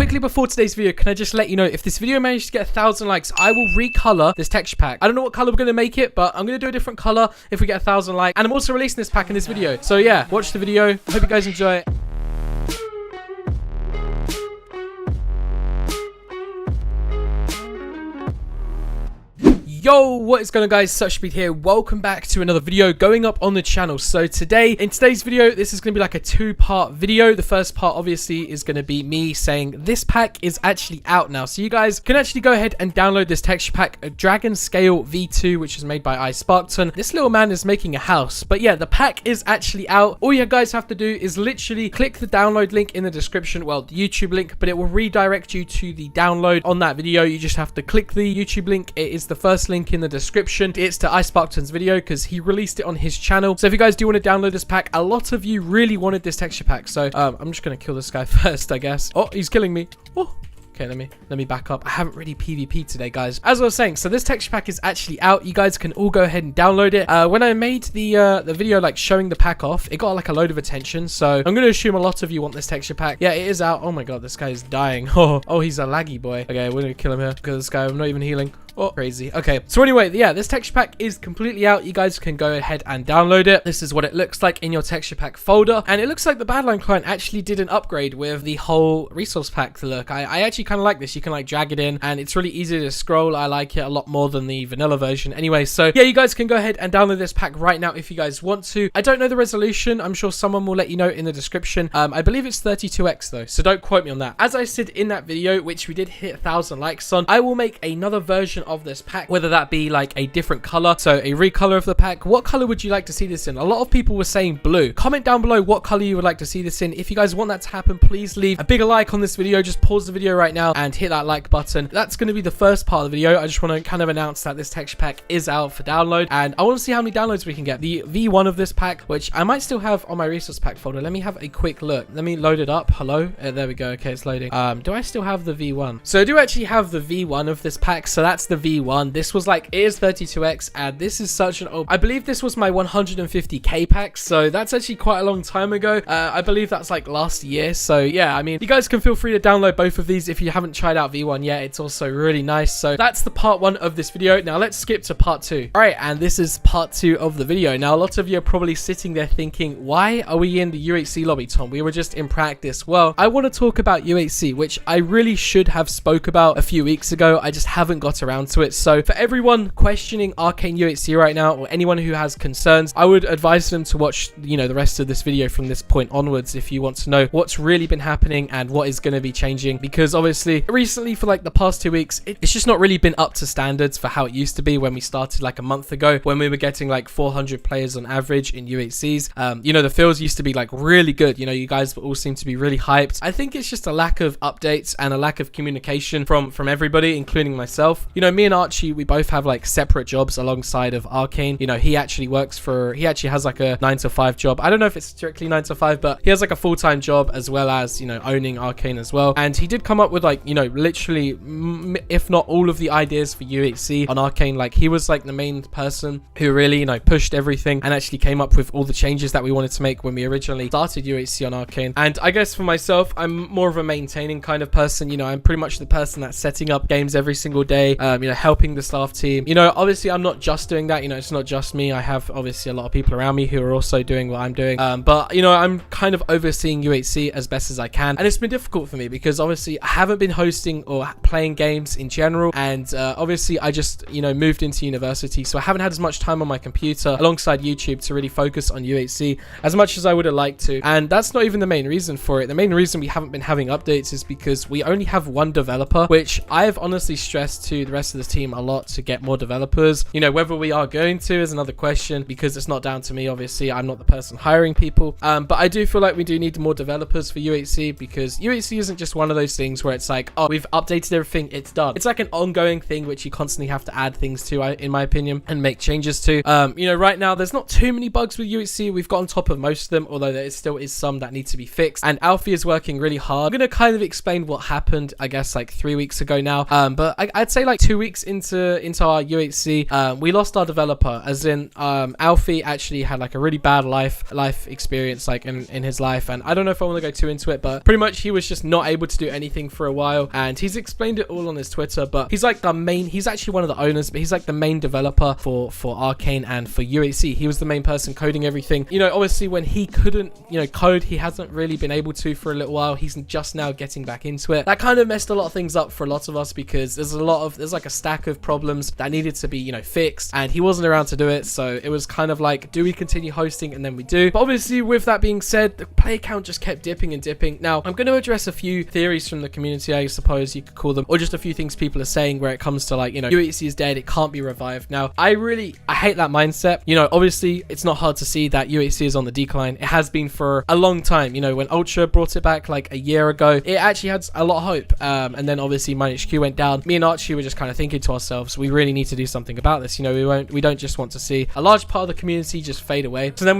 quickly before today's video, can I just let you know, if this video manages to get 1,000 likes, I will recolor this texture pack. I don't know what color we're going to make it, but I'm going to do a different color if we get 1,000 likes. And I'm also releasing this pack in this video. So yeah, watch the video. Hope you guys enjoy it. Yo, what is going on, guys? SuchSpeed here. Welcome back to another video going up on the channel. So today, in today's video, this is going to be like a two-part video. The first part obviously is going to be me saying this pack is actually out now. So you guys can actually go ahead and download this texture pack, a Dragon Scale V2, which is made by iSparkton. This little man is making a house. But yeah, the pack is actually out. All you guys have to do is literally click the download link in the description. Well, the YouTube link, but it will redirect you to the download on that video. You just have to click the YouTube link. It is the first link in the description. It's to iSparkton's video because he released it on his channel. So if you guys do want to download this pack, a lot of you really wanted this texture pack. So I'm just gonna kill this guy first, I guess. Oh, he's killing me. Oh. Okay, let me back up. I haven't really PvP'd today, guys. As I was saying, so this texture pack is actually out. You guys can all go ahead and download it. When I made the video like showing the pack off, it got like a load of attention. So I'm gonna assume a lot of you want this texture pack. Yeah, it is out. Oh my god, this guy is dying. Oh, he's a laggy boy. Okay, we're gonna kill him here because this guy, I'm not even healing. Oh, crazy. Okay, so anyway, yeah, this texture pack is completely out. You guys can go ahead and download it. This is what it looks like in your texture pack folder, and it looks like the Badline client actually did an upgrade with the whole resource pack look. I actually kind of like this. You can like drag it in, and it's really easy to scroll. I like it a lot more than the vanilla version. Anyway, so yeah, you guys can go ahead and download this pack right now if you guys want to. I don't know the resolution. I'm sure someone will let you know in the description. I believe it's 32x though, so don't quote me on that. As I said in that video, which we did hit 1,000 likes on, I will make another version of this pack, whether that be like a different color, so a recolor of the pack. What color would you like to see this in? A lot of people were saying blue. Comment down below what color you would like to see this in. If you guys want that to happen, please leave a bigger like on this video. Just pause the video right now and hit that like button. That's going to be the first part of the video. I just want to kind of announce that this texture pack is out for download, and I want to see how many downloads we can get. The V1 of this pack, which I might still have on my resource pack folder. Let me have a quick look. Let me load it up. Hello, there we go. Okay, it's loading. Do I still have the V1? So I do actually have the V1 of this pack. So that's the V1. This was like, it is 32x, and this is such an old, I believe this was my 150k pack, so that's actually quite a long time ago. I believe that's like last year. So yeah, I mean, you guys can feel free to download both of these if you haven't tried out V1 yet. It's also really nice. So that's the part 1 of this video. Now let's skip to part 2. All right, and this is part 2 of the video. Now a lot of you are probably sitting there thinking, why are we in the UHC lobby, Tom? We were just in practice. Well, I want to talk about UHC, which I really should have spoke about a few weeks ago. I just haven't got around to it. So for everyone questioning Arcane UHC right now, or anyone who has concerns, I would advise them to watch, you know, the rest of this video from this point onwards if you want to know what's really been happening and what is going to be changing, because obviously recently for like the past 2 weeks, it's just not really been up to standards for how it used to be when we started like a month ago, when we were getting like 400 players on average in UHCs. You know, the fields used to be like really good. You know, you guys all seem to be really hyped. I think it's just a lack of updates and a lack of communication from everybody, including myself. You know, me and Archie, we both have like separate jobs alongside of Arcane. You know, he actually has like a 9 to 5 job. I don't know if it's strictly 9 to 5, but he has like a full-time job as well as, you know, owning Arcane as well. And he did come up with like, you know, literally if not all of the ideas for UHC on Arcane. Like, he was like the main person who really, you know, pushed everything and actually came up with all the changes that we wanted to make when we originally started UHC on Arcane. And I guess for myself, I'm more of a maintaining kind of person. You know, I'm pretty much the person that's setting up games every single day, you know, helping the staff team. You know, obviously I'm not just doing that. You know, it's not just me. I have obviously a lot of people around me who are also doing what I'm doing. But you know, I'm kind of overseeing UHC as best as I can, and it's been difficult for me because obviously I haven't been hosting or playing games in general, and obviously I just, you know, moved into university, so I haven't had as much time on my computer alongside YouTube to really focus on UHC as much as I would have liked to. And that's not even the main reason for it. The main reason we haven't been having updates is because we only have one developer, which I have honestly stressed to the rest of the team a lot to get more developers. You know, whether we are going to is another question because it's not down to me. Obviously, I'm not the person hiring people, but I do feel like we do need more developers for UHC, because UHC isn't just one of those things where it's like, oh, we've updated everything, it's done. It's like an ongoing thing which you constantly have to add things to, in my opinion, and make changes to. You know, right now there's not too many bugs with UHC. We've got on top of most of them, although there still is some that need to be fixed, and Alfie is working really hard. I'm gonna kind of explain what happened, I guess, like 3 weeks ago now, but I'd say like 2 weeks into our UHC, we lost our developer, as in Alfie actually had like a really bad life experience like in his life, and I don't know if I want to go too into it, but pretty much he was just not able to do anything for a while, and he's explained it all on his Twitter. But he's like he's actually one of the owners, but he's like the main developer for Arcane and for UHC. He was the main person coding everything. You know, obviously when he couldn't, you know, code, he hasn't really been able to for a little while. He's just now getting back into it. That kind of messed a lot of things up for a lot of us, because there's like a stack of problems that needed to be, you know, fixed, and he wasn't around to do it. So it was kind of like, do we continue hosting? And then we do. But obviously with that being said, the player count just kept dipping and dipping. Now I'm going to address a few theories from the community, I suppose you could call them, or just a few things people are saying where it comes to like, you know, UHC is dead, it can't be revived. Now I hate that mindset. You know, obviously it's not hard to see that UHC is on the decline. It has been for a long time. You know, when Ultra brought it back like a year ago, it actually had a lot of hope, and then obviously MineHQ went down. Me and Archie were just kind of thinking to ourselves, we really need to do something about this. You know, we don't just want to see a large part of the community just fade away. So then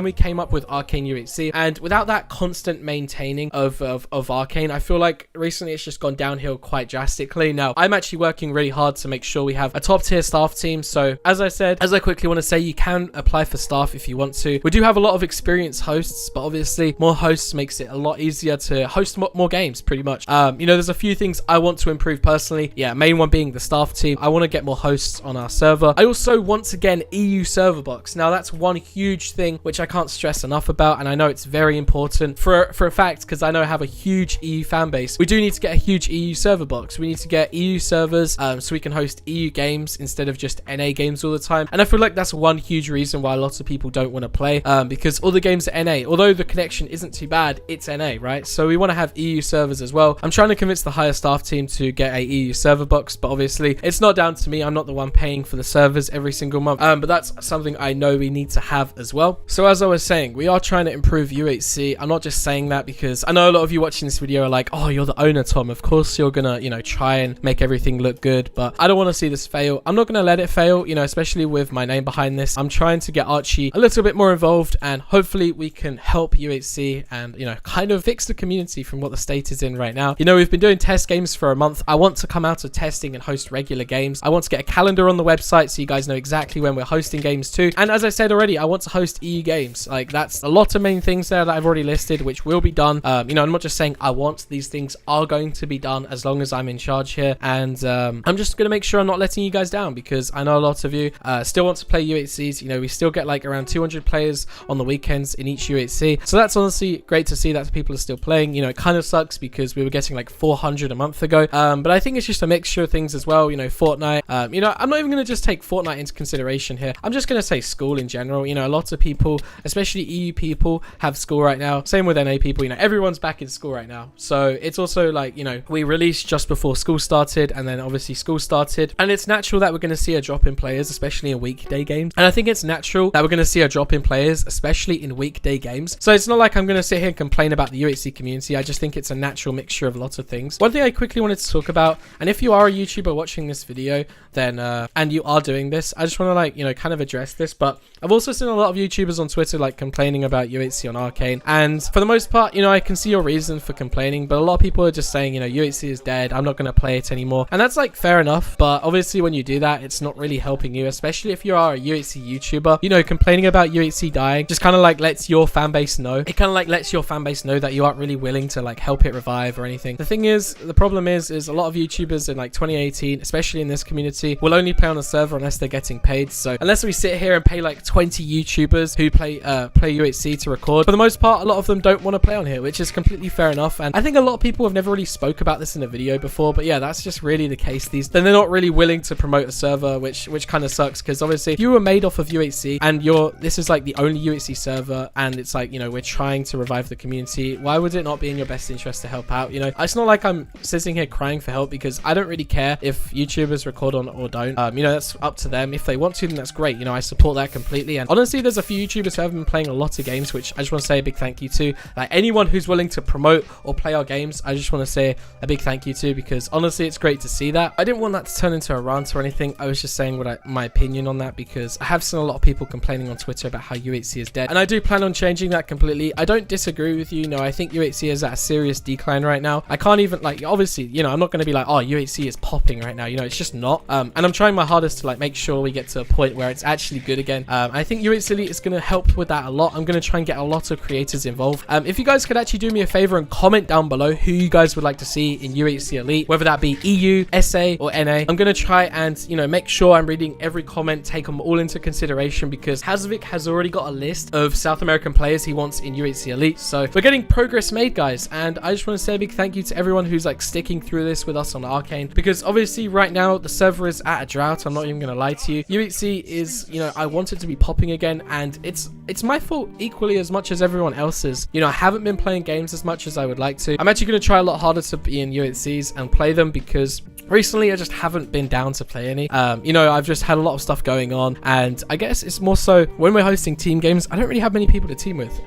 we came up with Arcane UHC, and without that constant maintaining of Arcane, I feel like recently it's just gone downhill quite drastically. Now I'm actually working really hard to make sure we have a top tier staff team. So as I quickly want to say, you can apply for staff if you want to. We do have a lot of experienced hosts, but obviously more hosts makes it a lot easier to host more games, pretty much. You know, there's a few things I want to improve personally. Yeah, main one being the staff team. I want to get more hosts on our server. I also, once again, EU server box. Now that's one huge thing which I can't stress enough about, and I know it's very important for a fact, because I know I have a huge EU fan base. We do need to get a huge EU server box. We need to get EU servers so we can host EU games instead of just NA games all the time. And I feel like that's one huge reason why lots of people don't want to play, because all the games are NA. Although the connection isn't too bad, it's NA, right? So we want to have EU servers as well. I'm trying to convince the higher staff team to get a EU server box, but obviously it's not down to me. I'm not the one paying for the servers every single month, but that's something I know we need to have as well. So as I was saying, we are trying to improve UHC. I'm not just saying that because I know a lot of you watching this video are like, oh, you're the owner, Tom, of course you're gonna, you know, try and make everything look good, but I don't want to see this fail. I'm not gonna let it fail, you know, especially with my name behind this. I'm trying to get Archie a little bit more involved, and hopefully we can help UHC and, you know, kind of fix the community from what the state is in right now. You know, we've been doing test games for a month. I want to come out of testing and host regular games. I want to get a calendar on the website so you guys know exactly when we're hosting games too. And as I said already, I want to host EU games. Like, that's a lot of main things there that I've already listed, which will be done. You know, I'm not just saying I want, these things are going to be done as long as I'm in charge here. And I'm just going to make sure I'm not letting you guys down, because I know a lot of you still want to play UHCs. You know, we still get like around 200 players on the weekends in each UHC. So that's honestly great to see that people are still playing. You know, it kind of sucks because we were getting like 400 a month ago. But I think it's just a mixture of things as well. You know, Fortnite, you know, I'm not even going to just take Fortnite into consideration here. I'm just going to say school in general. You know, a lot of people, especially EU people, have school right now. Same with NA people. You know, everyone's back in school right now. So it's also like, you know, we released just before school started, and then obviously school started, and it's natural that we're going to see a drop in players, especially in weekday games. And I think it's natural that we're going to see a drop in players, especially in weekday games. So it's not like I'm going to sit here and complain about the UHC community. I just think it's a natural mixture of lots of things. One thing I quickly wanted to talk about, and if you are a YouTuber watching this video, then and you are doing this, I just want to, like, you know, kind of address this. But I've also seen a lot of YouTubers on Twitter like complaining about UHC on Arcane, and for the most part, you know, I can see your reason for complaining, but a lot of people are just saying, you know, UHC is dead, I'm not going to play it anymore. And that's like fair enough, but obviously when you do that, it's not really helping you, especially if you are a UHC YouTuber. You know, complaining about UHC dying just kind of like lets your fan base know. It kind of like lets your fan base know that you aren't really willing to like help it revive or anything. The thing is, the problem is a lot of YouTubers in like 2018, especially in this community, will only play on a server unless they're getting paid. So unless we sit here and pay like 20 YouTubers who play UHC to record, for the most part, a lot of them don't want to play on here, which is completely fair enough. And I think a lot of people have never really spoke about this in a video before, but yeah, that's just really the case. Then they're not really willing to promote a server, which kind of sucks, because obviously if you were made off of UHC and this is like the only UHC server, and it's like, you know, we're trying to revive the community, why would it not be in your best interest to help out? You know, it's not like I'm sitting here crying for help, because I don't really care if YouTubers record on or don't. You know, that's up to them. If they want to, then that's great. You know, I support that completely. And honestly, there's a few YouTubers who have been playing a lot of games, which I just want to say a big thank you to. Like, anyone who's willing to promote or play our games, I just want to say a big thank you to, because honestly, it's great to see that. I didn't want that to turn into a rant or anything. I was just saying my opinion on that, because I have seen a lot of people complaining on Twitter about how UHC is dead, and I do plan on changing that completely. I don't disagree with you. No, I think UHC is at a serious decline right now. I can't even, like, obviously, you know, I'm not going to be like, oh, UHC is popping thing right now. You know, it's just not. And I'm trying my hardest to like make sure we get to a point where it's actually good again. I think UHC Elite is going to help with that a lot. I'm going to try and get a lot of creators involved. If you guys could actually do me a favor and comment down below who you guys would like to see in UHC Elite, whether that be EU, SA, or NA. I'm going to try and, you know, make sure I'm reading every comment, take them all into consideration, because Hazovic has already got a list of South American players he wants in UHC Elite. So we're getting progress made, guys. And I just want to say a big thank you to everyone who's like sticking through this with us on Arcane, because obviously right now the server is at a drought. I'm not even going to lie to you. UHC is, you know, I want it to be popping again, and it's my fault equally as much as everyone else's. You know, I haven't been playing games as much as I would like to. I'm actually going to try a lot harder to be in UHCs and play them, because recently I just haven't been down to play any. You know, I've just had a lot of stuff going on, and I guess it's more so when we're hosting team games, I don't really have many people to team with.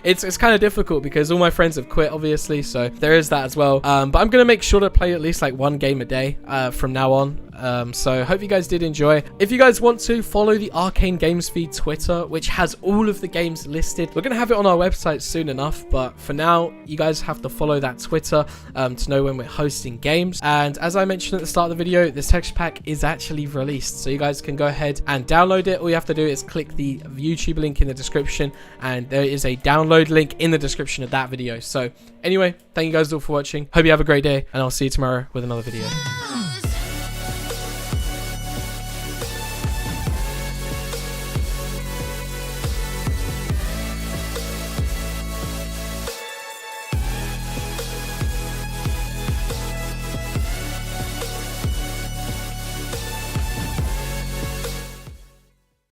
it's kind of difficult because all my friends have quit, obviously, so there is that as well. But I'm gonna make sure to play at least like one game a day from now on. So hope you guys did enjoy. If you guys want to follow the Arcane Games feed Twitter, which has all of the games listed, we're gonna have it on our website soon enough, but for now you guys have to follow that Twitter to know when we're hosting games. And as I mentioned at the start of the video, this texture pack is actually released, so you guys can go ahead and download it. All you have to do is click the YouTube link in the description, and there is a download link in the description of that video. So anyway, thank you guys all for watching. Hope you have a great day, and I'll see you tomorrow with another video.